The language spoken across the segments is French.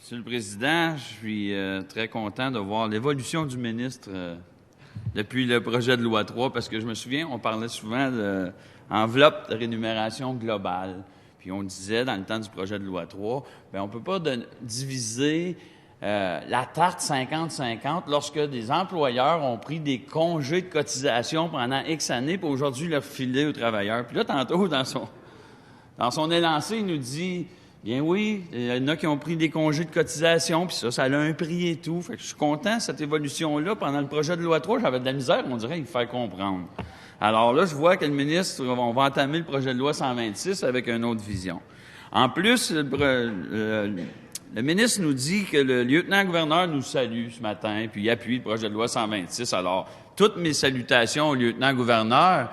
Monsieur le Président, je suis très content de voir l'évolution du ministre depuis le projet de loi 3, parce que je me souviens, on parlait souvent d'enveloppe de rémunération globale. Puis on disait, dans le temps du projet de loi 3, bien, on ne peut pas diviser la tarte 50-50 lorsque des employeurs ont pris des congés de cotisation pendant X années pour aujourd'hui leur filer aux travailleurs. Puis là, tantôt, dans son élancé, il nous dit... Bien oui, il y en a qui ont pris des congés de cotisation, puis ça a un prix et tout. Fait que je suis content, cette évolution-là. Pendant le projet de loi 3, j'avais de la misère, on dirait, il faire comprendre. Alors là, je vois que le ministre, on va entamer le projet de loi 126 avec une autre vision. En plus, le ministre nous dit que le lieutenant-gouverneur nous salue ce matin, puis il appuie le projet de loi 126. Alors, toutes mes salutations au lieutenant-gouverneur.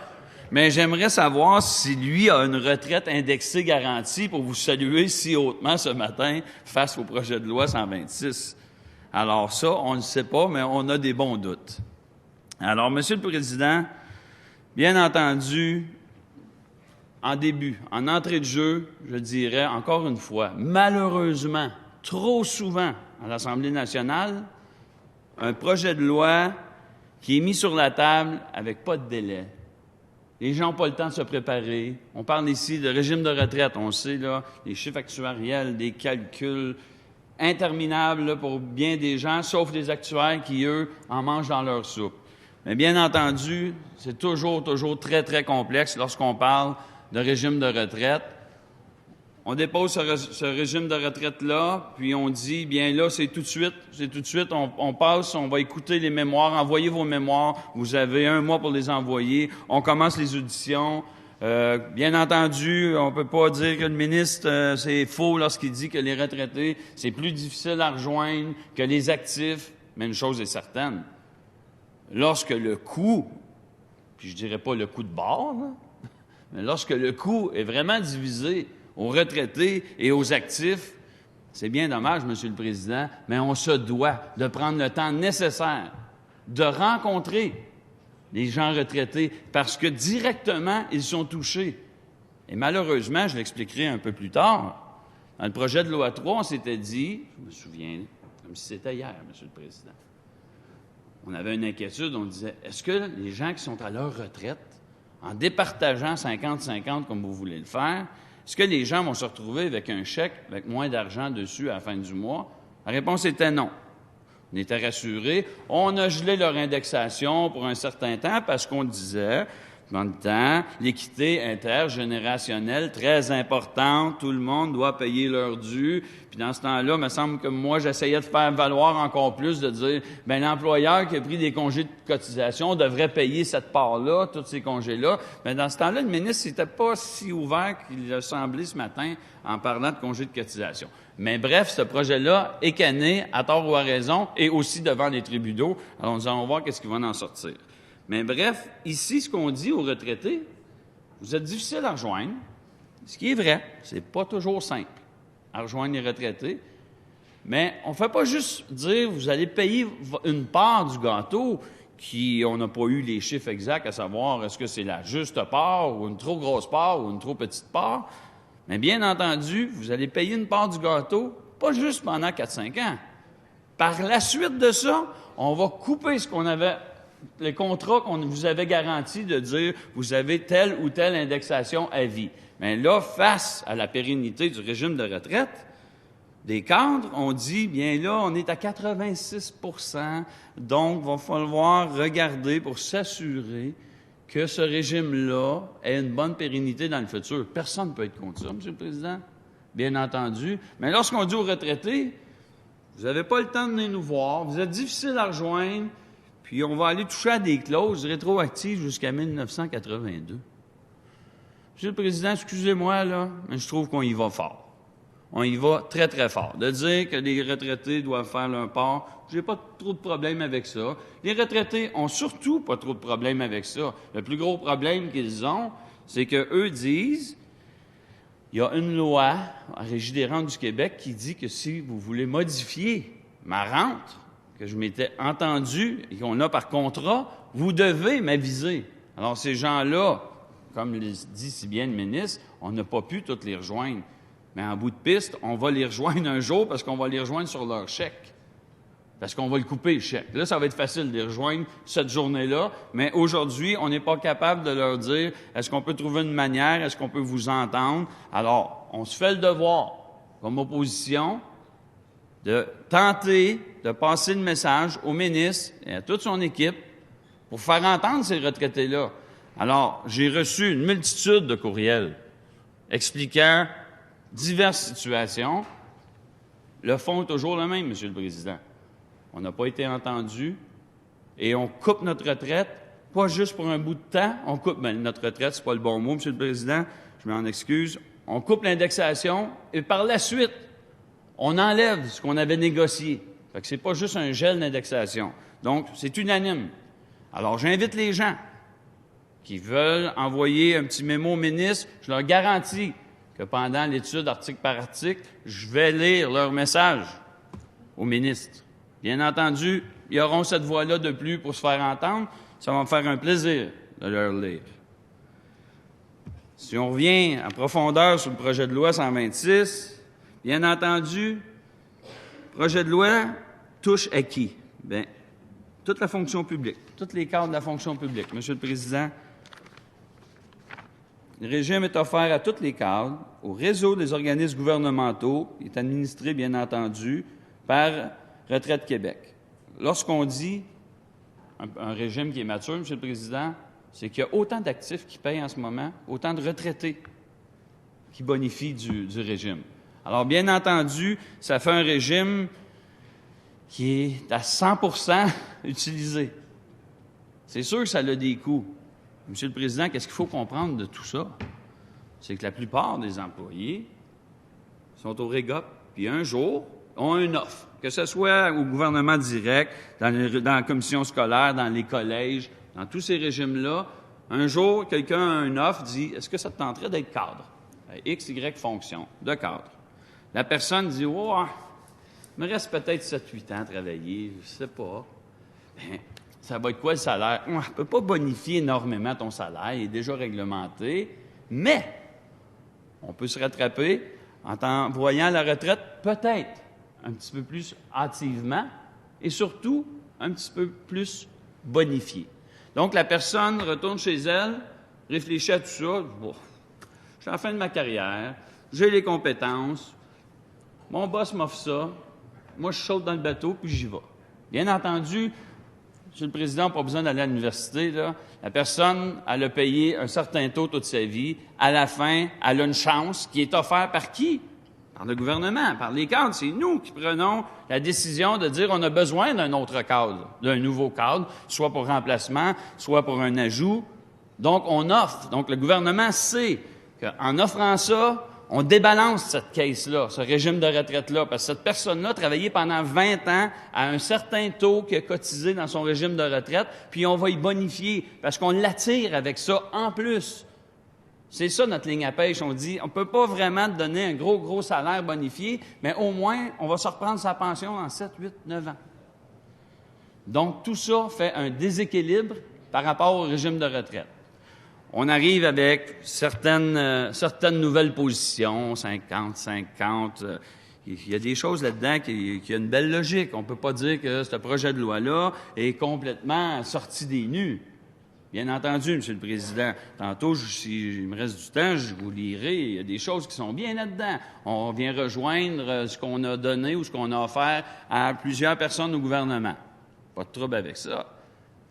Mais j'aimerais savoir si lui a une retraite indexée garantie pour vous saluer si hautement ce matin face au projet de loi 126. Alors ça, on ne le sait pas, mais on a des bons doutes. Alors, Monsieur le Président, bien entendu, en entrée de jeu, je dirais encore une fois, malheureusement, trop souvent à l'Assemblée nationale, un projet de loi qui est mis sur la table avec pas de délai. Les gens n'ont pas le temps de se préparer. On parle ici de régime de retraite. On sait, là, les chiffres actuariels, des calculs interminables là, pour bien des gens, sauf les actuaires qui, eux, en mangent dans leur soupe. Mais bien entendu, c'est toujours très, très complexe lorsqu'on parle de régime de retraite. On dépose ce régime de retraite-là, puis on dit, bien là, c'est tout de suite, on passe, on va écouter les mémoires, envoyez vos mémoires, vous avez 1 mois pour les envoyer, on commence les auditions. Bien entendu, on peut pas dire que le ministre, c'est faux lorsqu'il dit que les retraités, c'est plus difficile à rejoindre que les actifs, mais une chose est certaine, lorsque le coût, puis je dirais pas le coût de bord, là, mais lorsque le coût est vraiment divisé aux retraités et aux actifs, c'est bien dommage, Monsieur le Président, mais on se doit de prendre le temps nécessaire de rencontrer les gens retraités parce que directement, ils sont touchés. Et malheureusement, je l'expliquerai un peu plus tard, dans le projet de loi 3, on s'était dit, je me souviens, comme si c'était hier, Monsieur le Président, on avait une inquiétude, on disait, est-ce que les gens qui sont à leur retraite, en départageant 50-50 comme vous voulez le faire, est-ce que les gens vont se retrouver avec un chèque avec moins d'argent dessus à la fin du mois? La réponse était non. On était rassurés. On a gelé leur indexation pour un certain temps parce qu'on disait, dans le temps, l'équité intergénérationnelle, très importante, tout le monde doit payer leur dû. Puis dans ce temps-là, il me semble que moi, j'essayais de faire valoir encore plus, de dire, bien, l'employeur qui a pris des congés de cotisation devrait payer cette part-là, tous ces congés-là. Mais dans ce temps-là, le ministre n'était pas si ouvert qu'il a semblé ce matin en parlant de congés de cotisation. Mais bref, ce projet-là est cané, à tort ou à raison, et aussi devant les tribunaux. Alors, nous allons voir qu'est-ce qui va en sortir. Mais bref, ici, ce qu'on dit aux retraités, vous êtes difficile à rejoindre, ce qui est vrai, c'est pas toujours simple à rejoindre les retraités, mais on ne fait pas juste dire vous allez payer une part du gâteau on n'a pas eu les chiffres exacts à savoir est-ce que c'est la juste part ou une trop grosse part ou une trop petite part, mais bien entendu, vous allez payer une part du gâteau, pas juste pendant 4-5 ans. Par la suite de ça, on va couper ce qu'on avait les contrats qu'on vous avait garantis de dire vous avez telle ou telle indexation à vie. Mais là, face à la pérennité du régime de retraite, des cadres, on dit, bien là, on est à 86 %, donc il va falloir regarder pour s'assurer que ce régime-là ait une bonne pérennité dans le futur. Personne ne peut être contre ça, M. le Président, bien entendu. Mais lorsqu'on dit aux retraités, vous n'avez pas le temps de venir nous voir, vous êtes difficile à rejoindre, puis on va aller toucher à des clauses rétroactives jusqu'à 1982. Monsieur le Président, excusez-moi, là, mais je trouve qu'on y va fort. On y va très, très fort. De dire que les retraités doivent faire leur part, j'ai pas trop de problème avec ça. Les retraités ont surtout pas trop de problème avec ça. Le plus gros problème qu'ils ont, c'est qu'eux disent, il y a une loi en Régie des rentes du Québec qui dit que si vous voulez modifier ma rente, que je m'étais entendu et qu'on a par contrat, vous devez m'aviser. Alors, ces gens-là, comme le dit si bien le ministre, on n'a pas pu toutes les rejoindre. Mais en bout de piste, on va les rejoindre un jour parce qu'on va les rejoindre sur leur chèque. Parce qu'on va le couper, le chèque. Là, ça va être facile de les rejoindre cette journée-là, mais aujourd'hui, on n'est pas capable de leur dire « Est-ce qu'on peut trouver une manière? Est-ce qu'on peut vous entendre? » Alors, on se fait le devoir, comme opposition, de tenter de passer le message au ministre et à toute son équipe pour faire entendre ces retraités-là. Alors, j'ai reçu une multitude de courriels expliquant diverses situations. Le fond est toujours le même, Monsieur le Président. On n'a pas été entendu et on coupe notre retraite, pas juste pour un bout de temps, on coupe, notre retraite, c'est pas le bon mot, Monsieur le Président, je m'en excuse, on coupe l'indexation et par la suite, on enlève ce qu'on avait négocié. Fait que c'est pas juste un gel d'indexation. Donc, c'est unanime. Alors, j'invite les gens qui veulent envoyer un petit mémo au ministre, je leur garantis que pendant l'étude article par article, je vais lire leur message au ministre. Bien entendu, ils auront cette voix-là de plus pour se faire entendre. Ça va me faire un plaisir de leur lire. Si on revient en profondeur sur le projet de loi 126, bien entendu, le projet de loi touche à qui? Bien, toute la fonction publique, tous les cadres de la fonction publique. Monsieur le Président, le régime est offert à tous les cadres, au réseau des organismes gouvernementaux, il est administré, bien entendu, par Retraite Québec. Lorsqu'on dit un régime qui est mature, Monsieur le Président, c'est qu'il y a autant d'actifs qui payent en ce moment, autant de retraités qui bonifient du régime. Alors, bien entendu, ça fait un régime qui est à 100% utilisé. C'est sûr que ça a des coûts. Monsieur le Président, qu'est-ce qu'il faut comprendre de tout ça? C'est que la plupart des employés sont au REGOP, puis un jour, ont une offre, que ce soit au gouvernement direct, dans la commission scolaire, dans les collèges, dans tous ces régimes-là. Un jour, quelqu'un a une offre, dit « Est-ce que ça te tenterait d'être cadre? » X, Y fonction de cadre. La personne dit « Oh, il me reste peut-être 7-8 ans à travailler, je sais pas. » Bien, ça va être quoi le salaire? On ne peut pas bonifier énormément ton salaire, il est déjà réglementé, mais on peut se rattraper en t'envoyant à la retraite peut-être un petit peu plus hâtivement et surtout un petit peu plus bonifié. Donc, la personne retourne chez elle, réfléchit à tout ça. Bon, je suis à la fin de ma carrière, j'ai les compétences, mon boss m'offre ça, moi je saute dans le bateau puis j'y vais. Bien entendu, Monsieur le Président, on n'a pas besoin d'aller à l'université, là. La personne, elle a payé un certain taux toute sa vie. À la fin, elle a une chance qui est offerte par qui? Par le gouvernement, par les cadres. C'est nous qui prenons la décision de dire on a besoin d'un autre cadre, d'un nouveau cadre, soit pour remplacement, soit pour un ajout. Donc, on offre. Donc, le gouvernement sait qu'en offrant ça, on débalance cette caisse-là, ce régime de retraite-là, parce que cette personne-là a travaillé pendant 20 ans à un certain taux qui a cotisé dans son régime de retraite, puis on va y bonifier, parce qu'on l'attire avec ça en plus. C'est ça notre ligne à pêche. On dit, on ne peut pas vraiment te donner un gros salaire bonifié, mais au moins, on va se reprendre sa pension en 7, 8, 9 ans. Donc, tout ça fait un déséquilibre par rapport au régime de retraite. On arrive avec certaines nouvelles positions, 50-50. Il y a des choses là-dedans qui ont une belle logique. On ne peut pas dire que ce projet de loi-là est complètement sorti des nues. Bien entendu, M. le Président, tantôt, s'il me reste du temps, je vous lirai. Il y a des choses qui sont bien là-dedans. On vient rejoindre ce qu'on a donné ou ce qu'on a offert à plusieurs personnes au gouvernement. Pas de trouble avec ça.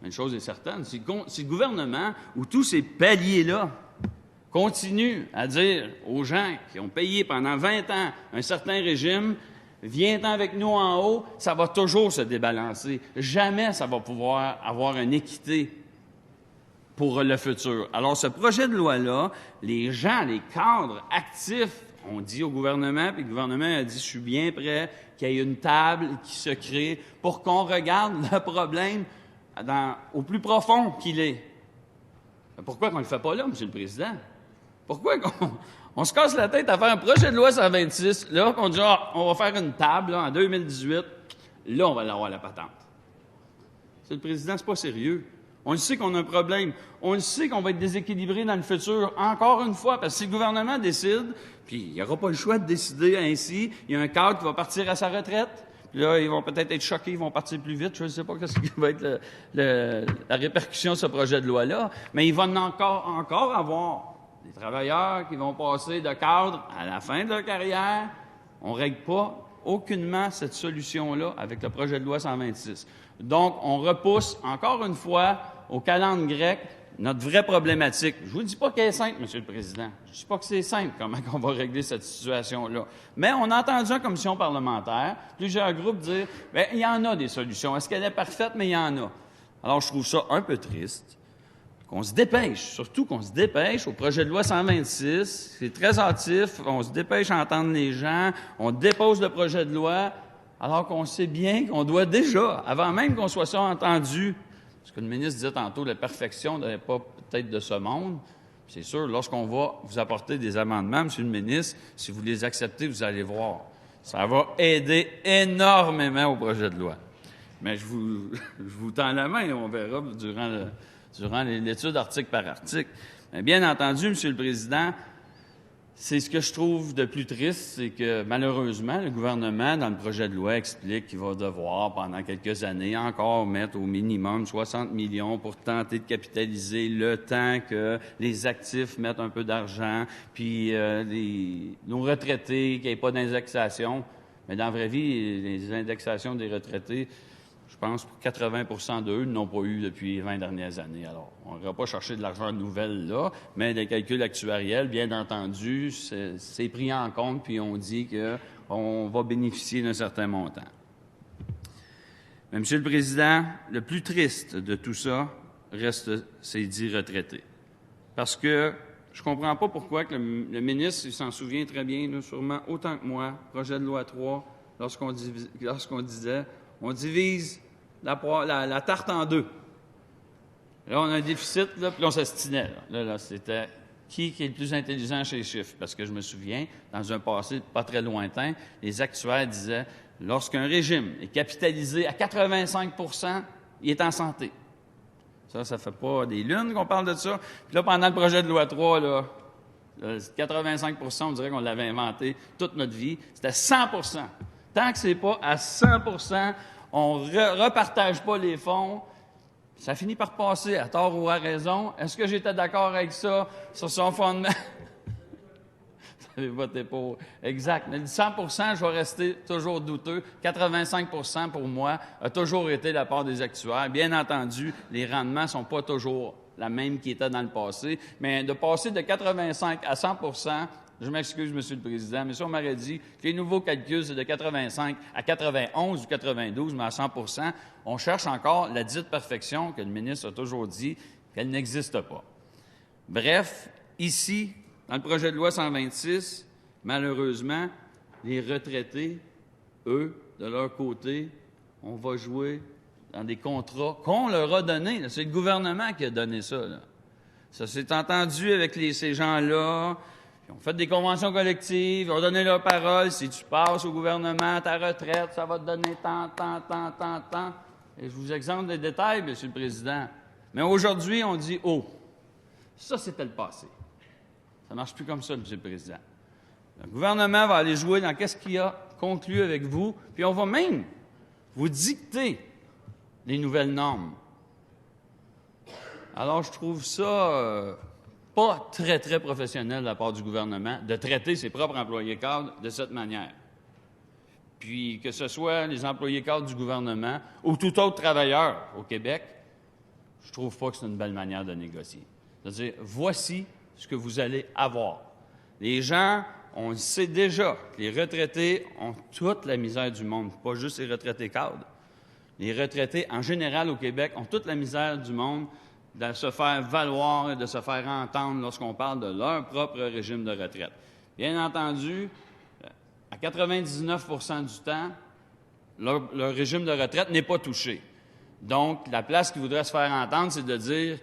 Une chose est certaine, si le gouvernement ou tous ces paliers-là continuent à dire aux gens qui ont payé pendant 20 ans un certain régime, viens-t'en avec nous en haut, ça va toujours se débalancer. Jamais ça va pouvoir avoir une équité pour le futur. Alors, ce projet de loi-là, les gens, les cadres actifs ont dit au gouvernement, puis le gouvernement a dit « Je suis bien prêt qu'il y ait une table qui se crée pour qu'on regarde le problème au plus profond qu'il est. » Pourquoi qu'on ne le fait pas là, M. le Président? Pourquoi on se casse la tête à faire un projet de loi 126, là, qu'on dit on va faire une table là, en 2018, là, on va l'avoir la patente. M. le Président, c'est pas sérieux. On le sait qu'on a un problème. On le sait qu'on va être déséquilibré dans le futur, encore une fois, parce que si le gouvernement décide, puis il n'y aura pas le choix de décider ainsi, il y a un cadre qui va partir à sa retraite, puis là, ils vont peut-être être choqués, ils vont partir plus vite. Je ne sais pas ce qui va être la répercussion de ce projet de loi-là, mais il va encore avoir des travailleurs qui vont passer de cadre à la fin de leur carrière. On ne règle pas aucunement cette solution-là avec le projet de loi 126. Donc, on repousse encore une fois au calendrier grec notre vraie problématique. Je ne vous dis pas qu'elle est simple, M. le Président. Je ne dis pas que c'est simple comment on va régler cette situation-là. Mais on a entendu en commission parlementaire plusieurs groupes dire bien, il y en a des solutions. Est-ce qu'elle est parfaite? Mais il y en a. Alors, je trouve ça un peu triste qu'on se dépêche, surtout qu'on se dépêche au projet de loi 126. C'est très hâtif. On se dépêche à entendre les gens. On dépose le projet de loi alors qu'on sait bien qu'on doit déjà, avant même qu'on soit ça entendu, ce que le ministre disait tantôt, la perfection n'est pas peut-être de ce monde. C'est sûr, lorsqu'on va vous apporter des amendements, M. le ministre, si vous les acceptez, vous allez voir. Ça va aider énormément au projet de loi. Mais je vous tends la main, on verra durant l'étude article par article. Mais bien entendu, M. le Président, c'est ce que je trouve de plus triste, c'est que malheureusement, le gouvernement, dans le projet de loi, explique qu'il va devoir, pendant quelques années, encore mettre au minimum 60 millions pour tenter de capitaliser le temps que les actifs mettent un peu d'argent, puis nos retraités, qu'il n'y ait pas d'indexation. Mais dans la vraie vie, les indexations des retraités, je pense que 80 d'eux n'ont pas eu depuis les 20 dernières années. Alors, on ne va pas chercher de l'argent nouvel là, mais les calculs actuariels, bien entendu, c'est pris en compte, puis on dit qu'on va bénéficier d'un certain montant. Mais, M. le Président, le plus triste de tout ça reste ces 10 retraités. Parce que je ne comprends pas pourquoi que le ministre, il s'en souvient très bien, là, sûrement autant que moi, projet de loi 3, lorsqu'on disait on divise la tarte en deux. Là, on a un déficit, là, puis on s'astinait. Là, c'était qui est le plus intelligent chez les chiffres? Parce que je me souviens, dans un passé pas très lointain, les actuaires disaient lorsqu'un régime est capitalisé à 85 % il est en santé. Ça fait pas des lunes qu'on parle de ça. Puis là, pendant le projet de loi 3, là, 85 % on dirait qu'on l'avait inventé toute notre vie. C'était 100 %. Tant que c'est pas à 100 % on repartage pas les fonds, ça finit par passer à tort ou à raison. Est-ce que j'étais d'accord avec ça sur son fondement? Vous avez voté pour. Exact. Mais 100 % je vais rester toujours douteux. 85 % pour moi a toujours été la part des actuaires. Bien entendu, les rendements ne sont pas toujours la même qui était dans le passé, mais de passer de 85 à 100 %, je m'excuse, M. le Président, mais si on m'aurait dit que les nouveaux calculs, c'est de 85 à 91 ou 92, mais à 100 %, on cherche encore la dite perfection que le ministre a toujours dit qu'elle n'existe pas. Bref, ici, dans le projet de loi 126, malheureusement, les retraités, eux, de leur côté, on va jouer dans des contrats qu'on leur a donnés. C'est le gouvernement qui a donné ça. Là. Ça s'est entendu avec ces gens-là. Ils ont fait des conventions collectives, ils ont donné leur parole. Si tu passes au gouvernement, ta retraite, ça va te donner tant. Et je vous exempte des détails, M. le Président. Mais aujourd'hui, on dit « Oh, ça, c'était le passé. » Ça ne marche plus comme ça, M. le Président. Le gouvernement va aller jouer dans qu'est-ce qu'il a conclu avec vous, puis on va même vous dicter les nouvelles normes. Alors, je trouve ça pas très, très professionnel de la part du gouvernement de traiter ses propres employés cadres de cette manière. Puis, que ce soit les employés cadres du gouvernement ou tout autre travailleur au Québec, je trouve pas que c'est une belle manière de négocier. C'est-à-dire, voici ce que vous allez avoir. Les gens, on le sait déjà, que les retraités ont toute la misère du monde, pas juste les retraités cadres. Les retraités, en général, au Québec, ont toute la misère du monde de se faire valoir et de se faire entendre lorsqu'on parle de leur propre régime de retraite. Bien entendu, à 99 % du temps, leur régime de retraite n'est pas touché. Donc, la place qu'ils voudraient se faire entendre, c'est de dire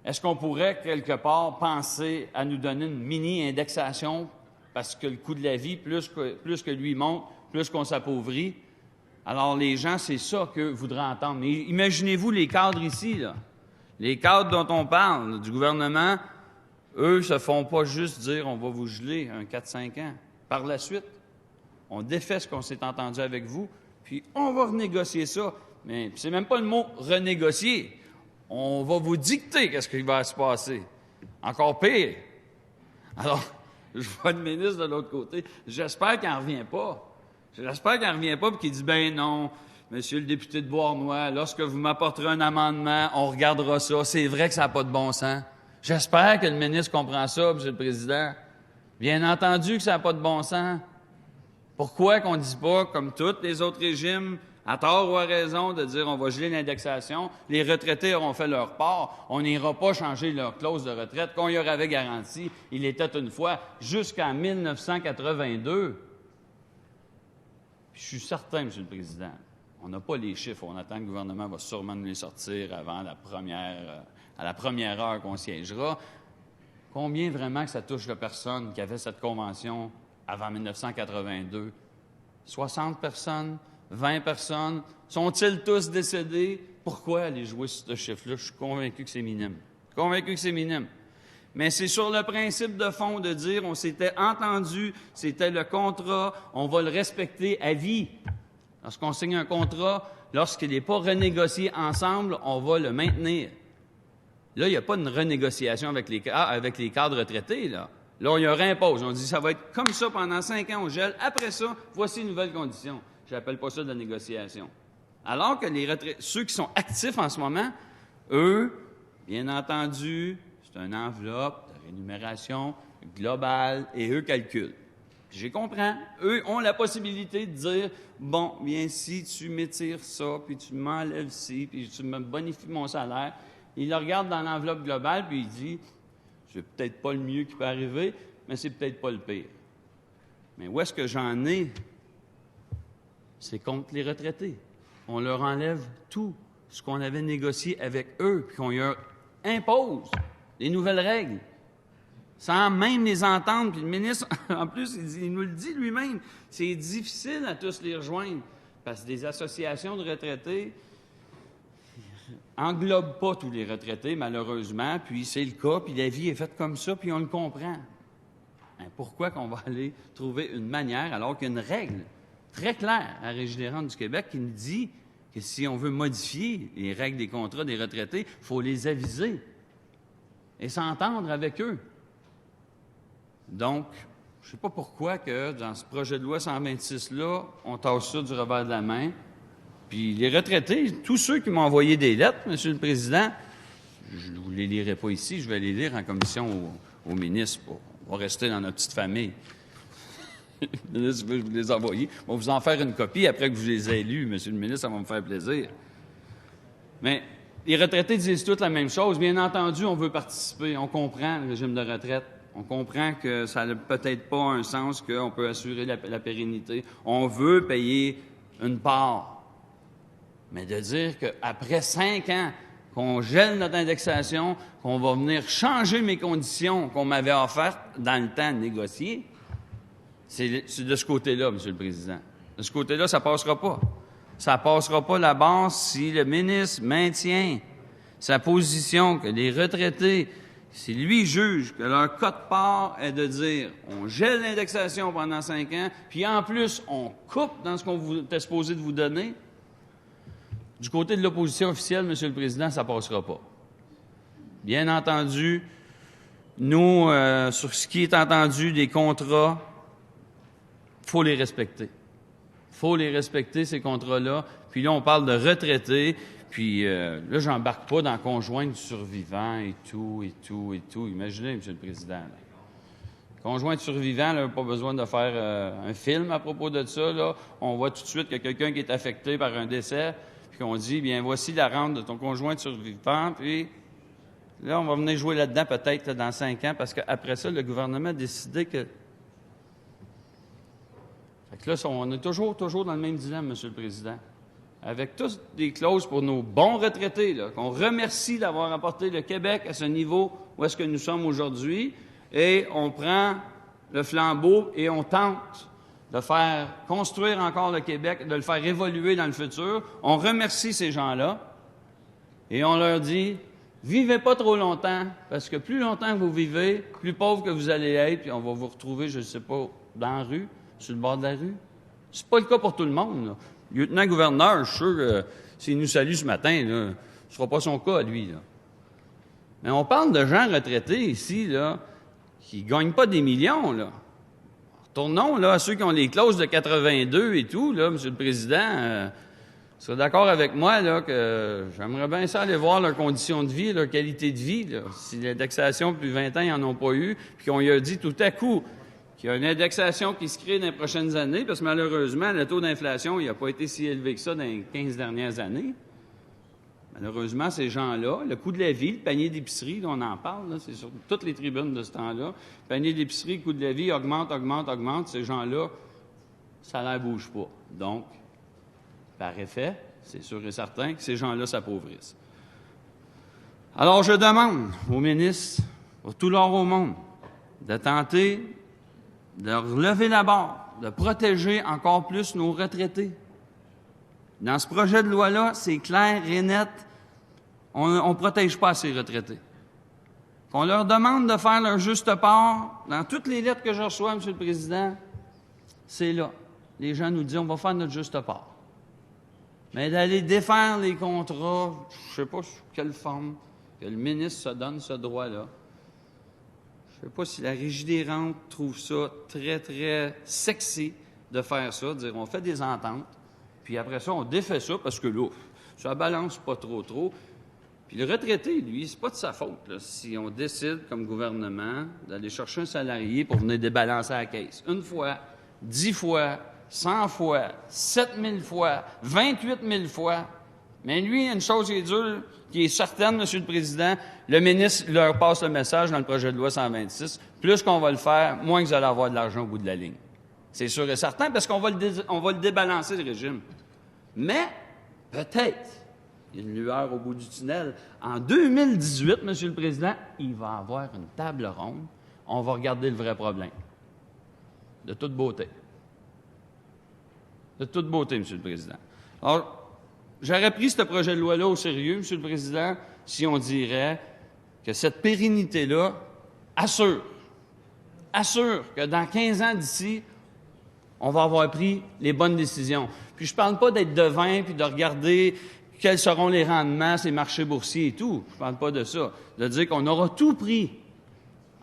est-ce qu'on pourrait, quelque part, penser à nous donner une mini-indexation parce que le coût de la vie, plus que lui monte, plus qu'on s'appauvrit? Alors, les gens, c'est ça qu'eux voudraient entendre. Mais imaginez-vous les cadres ici, là. Les cadres dont on parle, du gouvernement, eux se font pas juste dire « on va vous geler un 4-5 ans ». Par la suite, on défait ce qu'on s'est entendu avec vous, puis on va renégocier ça. Mais c'est même pas le mot « renégocier ». On va vous dicter qu'est-ce qui va se passer. Encore pire. Alors, je vois le ministre de l'autre côté. J'espère qu'il n'en revient pas. J'espère qu'il n'en revient pas et qu'il dit « ben non, monsieur le député de Beauharnois, lorsque vous m'apporterez un amendement, on regardera ça. C'est vrai que ça n'a pas de bon sens. » J'espère que le ministre comprend ça, monsieur le président. Bien entendu que ça n'a pas de bon sens. Pourquoi qu'on ne dit pas, comme tous les autres régimes, à tort ou à raison, de dire on va geler l'indexation, les retraités auront fait leur part, on n'ira pas changer leur clause de retraite qu'on leur avait garantie, il était une fois, jusqu'en 1982. Puis je suis certain, M. le Président, on n'a pas les chiffres, on attend que le gouvernement va sûrement nous les sortir avant à la première heure qu'on siégera. Combien vraiment que ça touche de personnes qui avaient cette convention avant 1982? 60 personnes? 20 personnes? Sont-ils tous décédés? Pourquoi aller jouer sur ce chiffre-là? Je suis convaincu que c'est minime. Mais c'est sur le principe de fond de dire on s'était entendu, c'était le contrat, on va le respecter à vie. Lorsqu'on signe un contrat, lorsqu'il n'est pas renégocié ensemble, on va le maintenir. Là, il n'y a pas de renégociation avec les cadres retraités, là. Là, on leur impose. On dit ça va être comme ça pendant 5 ans, on gèle. Après ça, voici une nouvelle condition. Je n'appelle pas ça de la négociation. Alors que ceux qui sont actifs en ce moment, eux, bien entendu, c'est une enveloppe de rémunération globale et eux calculent. Je comprends. Eux ont la possibilité de dire bon, bien, si tu m'étires ça, puis tu m'enlèves ci, puis tu me bonifies mon salaire, il le regarde dans l'enveloppe globale, puis il dit c'est peut-être pas le mieux qui peut arriver, mais c'est peut-être pas le pire. Mais où est-ce que j'en ai? C'est contre les retraités. On leur enlève tout ce qu'on avait négocié avec eux, puis qu'on leur impose des nouvelles règles, sans même les entendre. Puis le ministre, en plus, il nous le dit lui-même, c'est difficile à tous les rejoindre, parce que des associations de retraités englobent pas tous les retraités, malheureusement, puis c'est le cas, puis la vie est faite comme ça, puis on le comprend. Hein, pourquoi qu'on va aller trouver une manière, alors qu'il y a une règle très claire à la Régie des rentes du Québec qui nous dit que si on veut modifier les règles des contrats des retraités, il faut les aviser et s'entendre avec eux. Donc, je ne sais pas pourquoi que dans ce projet de loi 126-là, on tasse ça du revers de la main. Puis les retraités, tous ceux qui m'ont envoyé des lettres, M. le Président, je ne vous les lirai pas ici, je vais les lire en commission au ministre. On va rester dans notre petite famille. Le ministre veut vous les envoyer. On va vous en faire une copie après que vous les ayez lus, M. le ministre, ça va me faire plaisir. Mais les retraités disent toutes la même chose. Bien entendu, on veut participer. On comprend le régime de retraite. On comprend que ça n'a peut-être pas un sens qu'on peut assurer la pérennité. On veut payer une part. Mais de dire qu'après 5 ans, qu'on gèle notre indexation, qu'on va venir changer mes conditions qu'on m'avait offertes dans le temps de négocier, c'est de ce côté-là, M. le Président. De ce côté-là, ça ne passera pas. Ça ne passera pas la base si le ministre maintient sa position que les retraités, si lui juge que leur quote-part est de dire on gèle l'indexation pendant 5 ans, puis en plus, on coupe dans ce qu'on était supposé de vous donner, du côté de l'opposition officielle, M. le Président, ça ne passera pas. Bien entendu, nous, sur ce qui est entendu des contrats, il faut les respecter. Il faut les respecter, ces contrats-là. Puis là, on parle de retraités. Puis là, j'embarque pas dans conjoint de survivants et tout. Imaginez, M. le Président. Là. Conjoint de survivants, là, pas besoin de faire un film à propos de ça. Là. On voit tout de suite qu'il y a quelqu'un qui est affecté par un décès, puis qu'on dit, bien, voici la rente de ton conjoint de survivant, puis là, on va venir jouer là-dedans peut-être là, dans 5 ans, parce qu'après ça, le gouvernement a décidé que... Fait que là, on est toujours dans le même dilemme, M. le Président. Avec toutes des clauses pour nos bons retraités, là, qu'on remercie d'avoir apporté le Québec à ce niveau où est-ce que nous sommes aujourd'hui, et on prend le flambeau et on tente de faire construire encore le Québec, de le faire évoluer dans le futur. On remercie ces gens-là et on leur dit, vivez pas trop longtemps, parce que plus longtemps que vous vivez, plus pauvre que vous allez être, puis on va vous retrouver, je ne sais pas, dans la rue, sur le bord de la rue. C'est pas le cas pour tout le monde, là. Le lieutenant-gouverneur, je suis sûr que s'il nous salue ce matin, là, ce ne sera pas son cas à lui, là. Mais on parle de gens retraités ici, là, qui ne gagnent pas des millions, là. Retournons, là, à ceux qui ont les clauses de 82 et tout, là, M. le Président, vous serez d'accord avec moi, là, que j'aimerais bien ça aller voir leurs conditions de vie, leur qualité de vie, là. Si l'indexation depuis 20 ans, ils n'en ont pas eu, puis qu'on lui a dit tout à coup qu'il y a une indexation qui se crée dans les prochaines années, parce que malheureusement, le taux d'inflation, il n'a pas été si élevé que ça dans les 15 dernières années. Malheureusement, ces gens-là, le coût de la vie, le panier d'épicerie, là, on en parle, là, c'est sur toutes les tribunes de ce temps-là. Le panier d'épicerie, le coût de la vie augmente. Ces gens-là, ça ne bouge pas. Donc, par effet, c'est sûr et certain que ces gens-là s'appauvrissent. Alors, je demande aux ministres, pour tout l'or au monde, de tenter de relever la barre, de protéger encore plus nos retraités. Dans ce projet de loi-là, c'est clair et net, on ne protège pas ces retraités. Qu'on leur demande de faire leur juste part, dans toutes les lettres que je reçois, M. le Président, c'est là. Les gens nous disent, on va faire notre juste part. Mais d'aller défaire les contrats, je ne sais pas sous quelle forme, que le ministre se donne ce droit-là. Je ne sais pas si la Régie des rentes trouve ça très, très sexy de faire ça, de dire on fait des ententes, puis après ça, on défait ça parce que là, ça balance pas trop. Puis le retraité, lui, c'est pas de sa faute, là, si on décide comme gouvernement d'aller chercher un salarié pour venir débalancer la caisse. 1 fois, 10 fois, 100 fois, 7000 fois, 28 000 fois. Mais lui, il y a une chose qui est dure, qui est certaine, M. le Président, le ministre leur passe le message dans le projet de loi 126. Plus qu'on va le faire, moins que vous allez avoir de l'argent au bout de la ligne. C'est sûr et certain, parce qu'on va le débalancer, le régime. Mais, peut-être, il y a une lueur au bout du tunnel. En 2018, M. le Président, il va y avoir une table ronde. On va regarder le vrai problème. De toute beauté. De toute beauté, M. le Président. Alors, j'aurais pris ce projet de loi-là au sérieux, M. le Président, si on dirait que cette pérennité-là assure que dans 15 ans d'ici, on va avoir pris les bonnes décisions. Puis je ne parle pas d'être devin puis de regarder quels seront les rendements, ces marchés boursiers et tout. Je ne parle pas de ça. De dire qu'on aura tout pris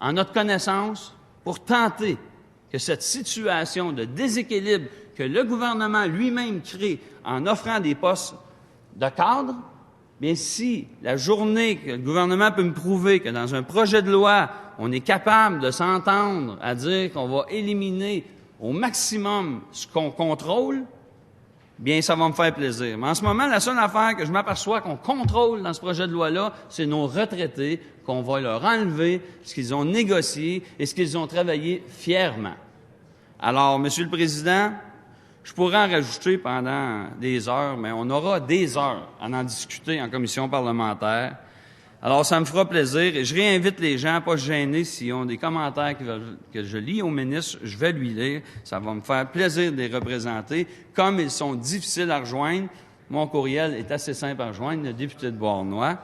en notre connaissance pour tenter que cette situation de déséquilibre que le gouvernement lui-même crée en offrant des postes de cadre, bien si la journée que le gouvernement peut me prouver que dans un projet de loi, on est capable de s'entendre à dire qu'on va éliminer au maximum ce qu'on contrôle, bien ça va me faire plaisir. Mais en ce moment, la seule affaire que je m'aperçois qu'on contrôle dans ce projet de loi-là, c'est nos retraités, qu'on va leur enlever ce qu'ils ont négocié et ce qu'ils ont travaillé fièrement. Alors, Monsieur le Président, je pourrais en rajouter pendant des heures, mais on aura des heures à en discuter en commission parlementaire. Alors, ça me fera plaisir et je réinvite les gens à ne pas se gêner s'ils ont des commentaires que je lis au ministre, je vais lui lire. Ça va me faire plaisir de les représenter. Comme ils sont difficiles à rejoindre, mon courriel est assez simple à rejoindre, le député de Beauharnois.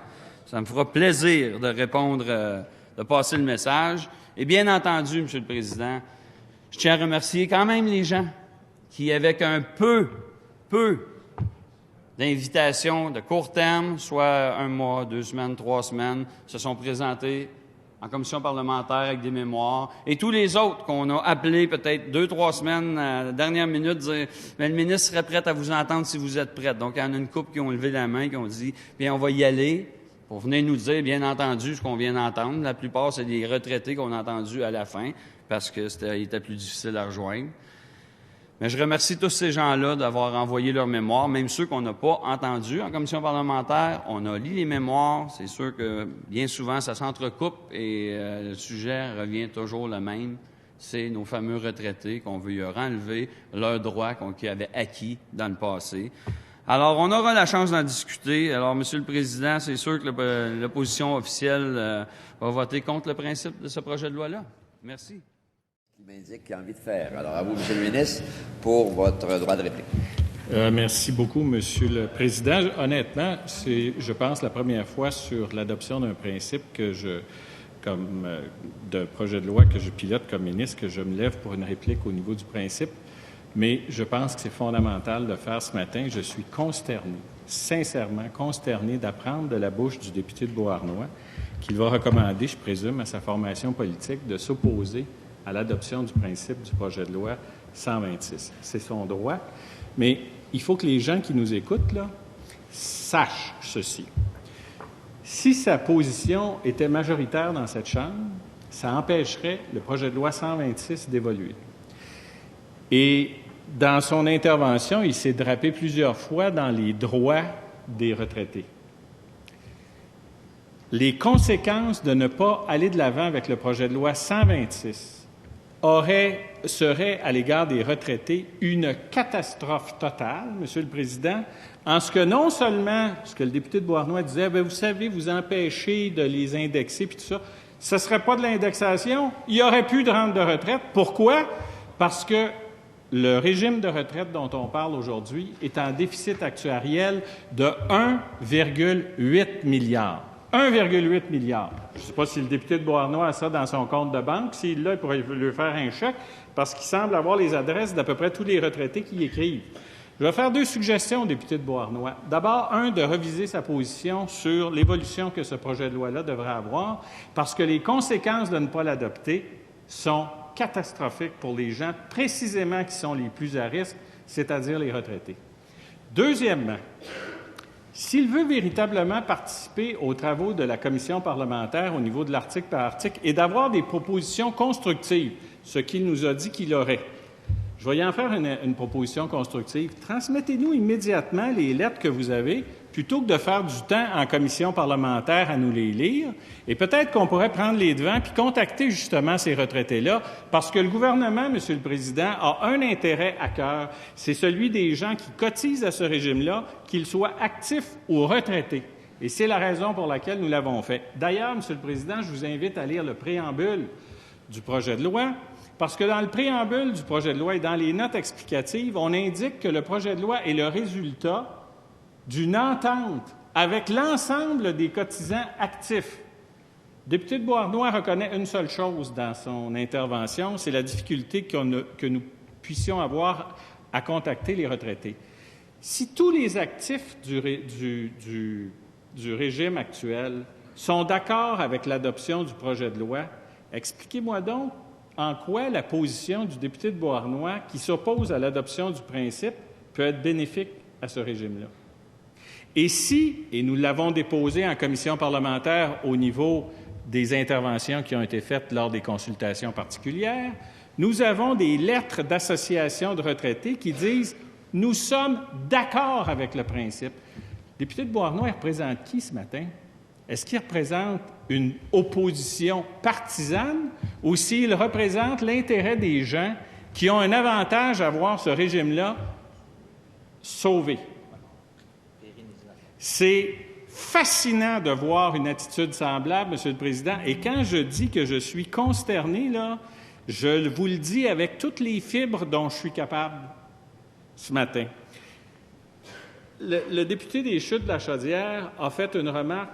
Ça me fera plaisir de répondre, de passer le message. Et bien entendu, Monsieur le Président, je tiens à remercier quand même les gens qui, avec un peu d'invitations de court terme, soit 1 mois, 2 semaines, 3 semaines, se sont présentés en commission parlementaire avec des mémoires. Et tous les autres qu'on a appelés peut-être 2-3 semaines à la dernière minute, dire « Mais le ministre serait prêt à vous entendre si vous êtes prête. » Donc, il y en a une couple qui ont levé la main, qui ont dit « Bien, on va y aller. » Pour venir nous dire, bien entendu, ce qu'on vient d'entendre. La plupart, c'est des retraités qu'on a entendus à la fin, parce que était plus difficile à rejoindre. Mais je remercie tous ces gens-là d'avoir envoyé leurs mémoires, même ceux qu'on n'a pas entendus en commission parlementaire. On a lu les mémoires. C'est sûr que bien souvent, ça s'entrecoupe et le sujet revient toujours le même. C'est nos fameux retraités qu'on veut leur enlever leurs droits qu'ils avaient acquis dans le passé. Alors, on aura la chance d'en discuter. Alors, Monsieur le Président, c'est sûr que l'opposition officielle va voter contre le principe de ce projet de loi-là. Merci. Il m'indique qu'il a envie de faire. Alors, à vous, Monsieur le ministre, pour votre droit de réplique. Merci beaucoup, Monsieur le Président. Honnêtement, c'est, je pense, la première fois sur l'adoption d'un principe que de projet de loi que je pilote comme ministre, que je me lève pour une réplique au niveau du principe. Mais je pense que c'est fondamental de le faire ce matin. Je suis consterné, sincèrement consterné d'apprendre de la bouche du député de Beauharnois qu'il va recommander, je présume, à sa formation politique de s'opposer à l'adoption du principe du projet de loi 126. C'est son droit. Mais il faut que les gens qui nous écoutent là, sachent ceci. Si sa position était majoritaire dans cette Chambre, ça empêcherait le projet de loi 126 d'évoluer. Et dans son intervention, il s'est drapé plusieurs fois dans les droits des retraités. Les conséquences de ne pas aller de l'avant avec le projet de loi 126 serait à l'égard des retraités une catastrophe totale, Monsieur le Président, en ce que non seulement, ce que le député de Beauharnois disait, vous savez, vous empêchez de les indexer, puis tout ça, ce ne serait pas de l'indexation, il n'y aurait plus de rente de retraite. Pourquoi? Parce que le régime de retraite dont on parle aujourd'hui est en déficit actuariel de 1,8 milliard. 1,8 milliard. Je ne sais pas si le député de Beauharnois a ça dans son compte de banque. S'il l'a, il pourrait lui faire un chèque parce qu'il semble avoir les adresses d'à peu près tous les retraités qui y écrivent. Je vais faire deux suggestions au député de Beauharnois. D'abord, de reviser sa position sur l'évolution que ce projet de loi-là devrait avoir parce que les conséquences de ne pas l'adopter sont catastrophiques pour les gens précisément qui sont les plus à risque, c'est-à-dire les retraités. Deuxièmement, s'il veut véritablement participer aux travaux de la commission parlementaire au niveau de l'article par article et d'avoir des propositions constructives, ce qu'il nous a dit qu'il aurait, je vais y en faire une proposition constructive. Transmettez-nous immédiatement les lettres que vous avez, plutôt que de faire du temps en commission parlementaire à nous les lire. Et peut-être qu'on pourrait prendre les devants puis contacter justement ces retraités-là, parce que le gouvernement, Monsieur le Président, a un intérêt à cœur, c'est celui des gens qui cotisent à ce régime-là, qu'ils soient actifs ou retraités. Et c'est la raison pour laquelle nous l'avons fait. D'ailleurs, Monsieur le Président, je vous invite à lire le préambule du projet de loi, parce que dans le préambule du projet de loi et dans les notes explicatives, on indique que le projet de loi est le résultat d'une entente avec l'ensemble des cotisants actifs. Le député de Beauharnois reconnaît une seule chose dans son intervention, c'est la difficulté que nous puissions avoir à contacter les retraités. Si tous les actifs du régime actuel sont d'accord avec l'adoption du projet de loi, expliquez-moi donc en quoi la position du député de Beauharnois qui s'oppose à l'adoption du principe peut être bénéfique à ce régime-là. Et si, et nous l'avons déposé en commission parlementaire au niveau des interventions qui ont été faites lors des consultations particulières, nous avons des lettres d'associations de retraités qui disent « Nous sommes d'accord avec le principe ». Le député de Beauharnois, il représente qui ce matin? Est-ce qu'il représente une opposition partisane ou s'il représente l'intérêt des gens qui ont un avantage à voir ce régime-là sauvé? C'est fascinant de voir une attitude semblable, Monsieur le Président, et quand je dis que je suis consterné, là, je vous le dis avec toutes les fibres dont je suis capable ce matin. Le député des Chutes de la Chaudière a fait une remarque.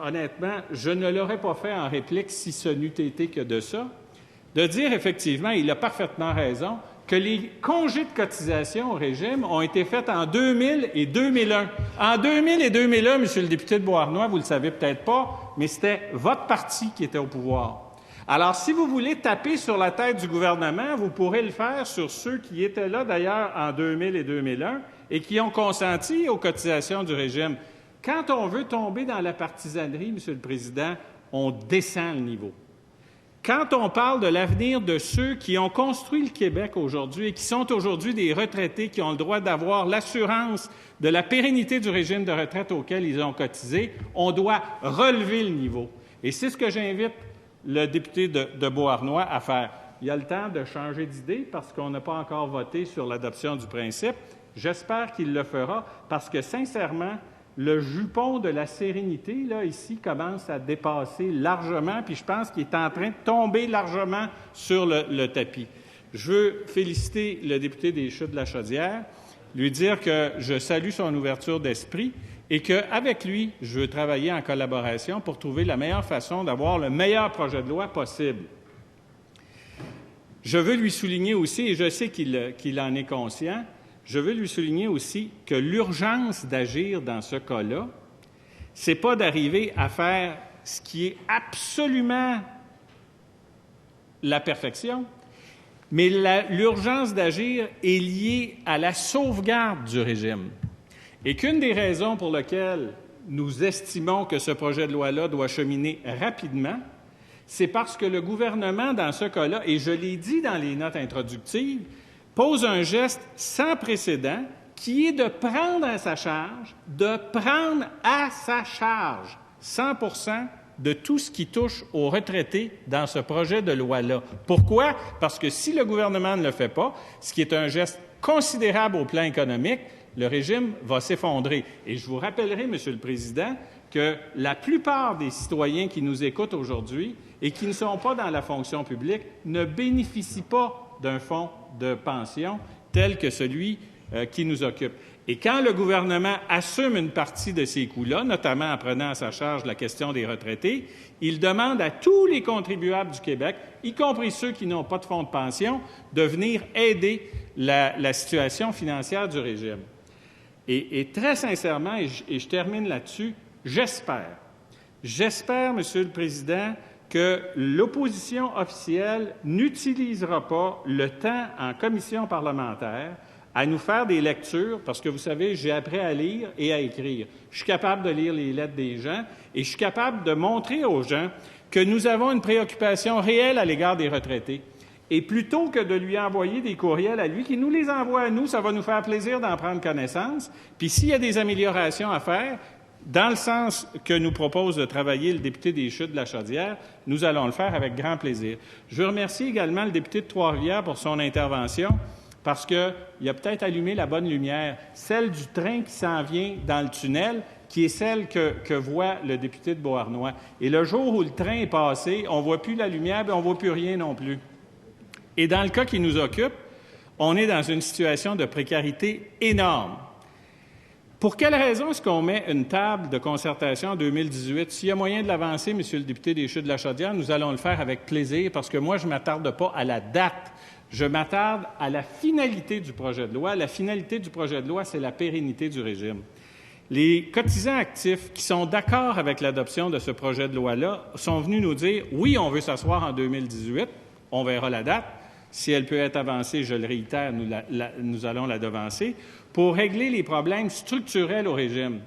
Honnêtement, je ne l'aurais pas fait en réplique si ce n'eût été que de ça, de dire effectivement, il a parfaitement raison, que les congés de cotisation au régime ont été faits en 2000 et 2001. En 2000 et 2001, Monsieur le député de Beauharnois, vous ne le savez peut-être pas, mais c'était votre parti qui était au pouvoir. Alors, si vous voulez taper sur la tête du gouvernement, vous pourrez le faire sur ceux qui étaient là, d'ailleurs, en 2000 et 2001 et qui ont consenti aux cotisations du régime. Quand on veut tomber dans la partisanerie, Monsieur le Président, on descend le niveau. Quand on parle de l'avenir de ceux qui ont construit le Québec aujourd'hui et qui sont aujourd'hui des retraités qui ont le droit d'avoir l'assurance de la pérennité du régime de retraite auquel ils ont cotisé, on doit relever le niveau. Et c'est ce que j'invite le député de Beauharnois à faire. Il y a le temps de changer d'idée parce qu'on n'a pas encore voté sur l'adoption du principe. J'espère qu'il le fera parce que, sincèrement, le jupon de la sérénité, là, ici, commence à dépasser largement, puis je pense qu'il est en train de tomber largement sur le tapis. Je veux féliciter le député des Chutes de la Chaudière lui dire que je salue son ouverture d'esprit et qu'avec lui, je veux travailler en collaboration pour trouver la meilleure façon d'avoir le meilleur projet de loi possible. Je veux lui souligner aussi, et je sais qu'il en est conscient, je veux lui souligner aussi que l'urgence d'agir dans ce cas-là, c'est pas d'arriver à faire ce qui est absolument la perfection, mais l'urgence d'agir est liée à la sauvegarde du régime. Et qu'une des raisons pour lesquelles nous estimons que ce projet de loi-là doit cheminer rapidement, c'est parce que le gouvernement, dans ce cas-là, et je l'ai dit dans les notes introductives, pose un geste sans précédent qui est de prendre à sa charge 100% de tout ce qui touche aux retraités dans ce projet de loi-là. Pourquoi? Parce que si le gouvernement ne le fait pas, ce qui est un geste considérable au plan économique, le régime va s'effondrer. Et je vous rappellerai, Monsieur le Président, que la plupart des citoyens qui nous écoutent aujourd'hui et qui ne sont pas dans la fonction publique ne bénéficient pas d'un fonds de pension tel que celui qui nous occupe. Et quand le gouvernement assume une partie de ces coûts-là, notamment en prenant à sa charge la question des retraités, il demande à tous les contribuables du Québec, y compris ceux qui n'ont pas de fonds de pension, de venir aider la situation financière du régime. Et très sincèrement, et je termine là-dessus, j'espère, Monsieur le Président, que l'opposition officielle n'utilisera pas le temps en commission parlementaire à nous faire des lectures, parce que vous savez, j'ai appris à lire et à écrire. Je suis capable de lire les lettres des gens et je suis capable de montrer aux gens que nous avons une préoccupation réelle à l'égard des retraités. Et plutôt que de lui envoyer des courriels à lui, qui nous les envoie à nous, ça va nous faire plaisir d'en prendre connaissance. Puis s'il y a des améliorations à faire, dans le sens que nous propose de travailler le député des Chutes de la Chaudière, nous allons le faire avec grand plaisir. Je veux remercier également le député de Trois-Rivières pour son intervention, parce qu'il a peut-être allumé la bonne lumière, celle du train qui s'en vient dans le tunnel, qui est celle que voit le député de Beauharnois. Et le jour où le train est passé, on ne voit plus la lumière et on ne voit plus rien non plus. Et dans le cas qui nous occupe, on est dans une situation de précarité énorme. Pour quelle raison est-ce qu'on met une table de concertation en 2018? S'il y a moyen de l'avancer, Monsieur le député des Chutes de la Chaudière, nous allons le faire avec plaisir, parce que moi, je ne m'attarde pas à la date. Je m'attarde à la finalité du projet de loi. La finalité du projet de loi, c'est la pérennité du régime. Les cotisants actifs qui sont d'accord avec l'adoption de ce projet de loi-là sont venus nous dire « Oui, on veut s'asseoir en 2018, on verra la date. Si elle peut être avancée, je le réitère, nous allons la devancer, pour régler les problèmes structurels au régime. »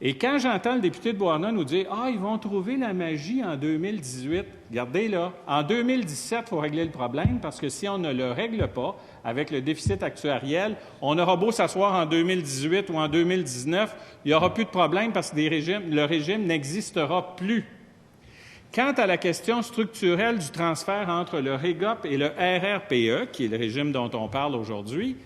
Et quand j'entends le député de Beauharnois nous dire « Ah, ils vont trouver la magie en 2018 », regardez là, en 2017, il faut régler le problème, parce que si on ne le règle pas, avec le déficit actuariel, on aura beau s'asseoir en 2018 ou en 2019, il n'y aura plus de problème parce que le régime n'existera plus. Quant à la question structurelle du transfert entre le REGOP et le RRPE, qui est le régime dont on parle aujourd'hui,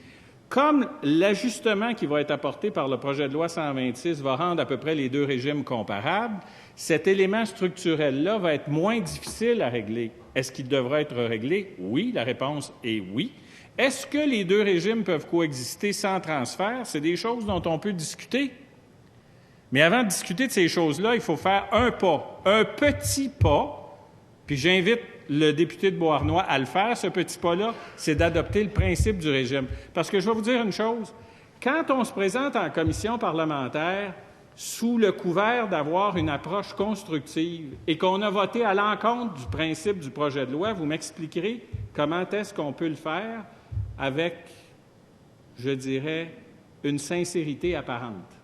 comme l'ajustement qui va être apporté par le projet de loi 126 va rendre à peu près les deux régimes comparables, cet élément structurel-là va être moins difficile à régler. Est-ce qu'il devra être réglé? Oui, la réponse est oui. Est-ce que les deux régimes peuvent coexister sans transfert? C'est des choses dont on peut discuter. Mais avant de discuter de ces choses-là, il faut faire un pas, un petit pas, puis j'invite le député de Beauharnois à le faire, ce petit pas-là, c'est d'adopter le principe du régime. Parce que je vais vous dire une chose, quand on se présente en commission parlementaire sous le couvert d'avoir une approche constructive et qu'on a voté à l'encontre du principe du projet de loi, vous m'expliquerez comment est-ce qu'on peut le faire avec, je dirais, une sincérité apparente,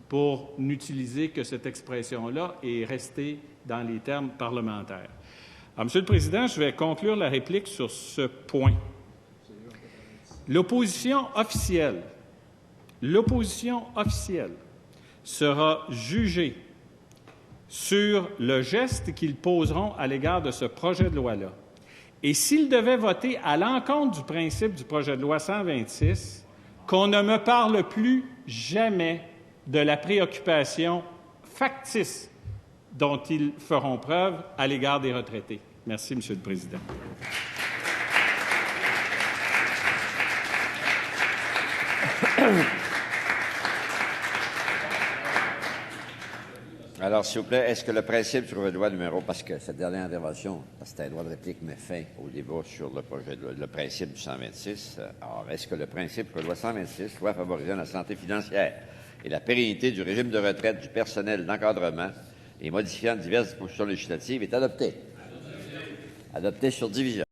pour n'utiliser que cette expression-là et rester dans les termes parlementaires. Alors, Monsieur le Président, je vais conclure la réplique sur ce point. L'opposition officielle sera jugée sur le geste qu'ils poseront à l'égard de ce projet de loi-là. Et s'ils devaient voter à l'encontre du principe du projet de loi 126, qu'on ne me parle plus jamais de la préoccupation factice dont ils feront preuve à l'égard des retraités. Merci, Monsieur le Président. Alors, s'il vous plaît, est-ce que le principe sur le loi numéro, parce que cette dernière intervention, parce que c'était un droit de réplique, met fin au débat sur le projet de loi, le principe du 126. Alors, est-ce que le principe sur la loi 126, loi favorisant la santé financière et la pérennité du régime de retraite du personnel d'encadrement et modifiant diverses dispositions législatives, est adopté? Adopté sur division.